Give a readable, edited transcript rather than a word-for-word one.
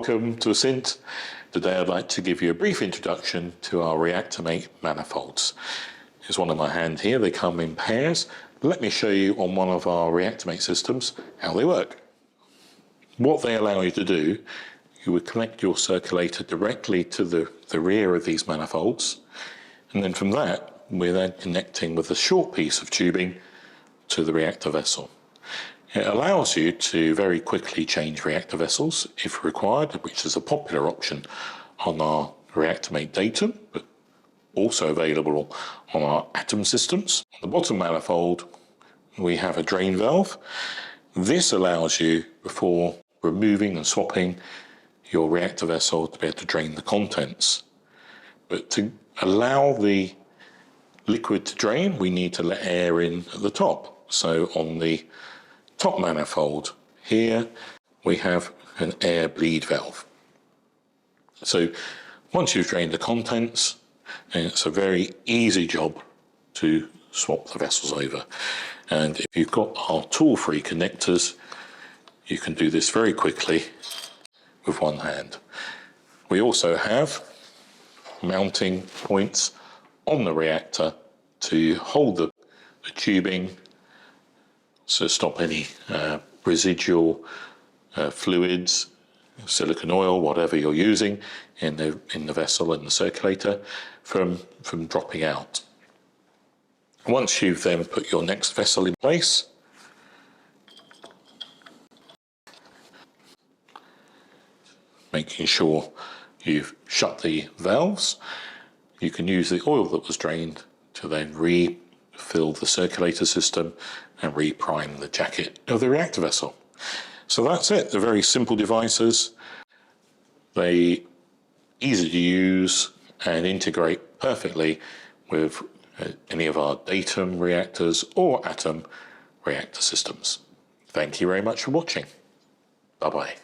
Welcome to Asynt. Today I'd like to give you a brief introduction to our ReactoMate manifolds. Here's one in my hand here. They come in pairs. Let me show you on one of our ReactoMate systems how they work. What they allow you to do, you would connect your circulator directly to the rear of these manifolds, and then from that we're then connecting with a short piece of tubing to the reactor vessel. It allows you to very quickly change reactor vessels if required, which is a popular option on our ReactoMate datum, but also available on our Atom systems. On the bottom manifold, we have a drain valve. This allows you, before removing and swapping your reactor vessel, to be able to drain the contents. But to allow the liquid to drain, we need to let air in at the top. So on the top manifold here, we have an air bleed valve. So once you've drained the contents, it's a very easy job to swap the vessels over. And if you've got our tool-free connectors, you can do this very quickly with one hand. We also have mounting points on the reactor to hold the tubing, so stop any residual fluids, silicone oil, whatever you're using in the vessel and the circulator from dropping out. Once you've then put your next vessel in place, making sure you've shut the valves, you can use the oil that was drained to then refill the circulator system and reprime the jacket of the reactor vessel. So that's it. They're very simple devices. They're easy to use and integrate perfectly with any of our datum reactors or atom reactor systems. Thank you very much for watching. Bye-bye.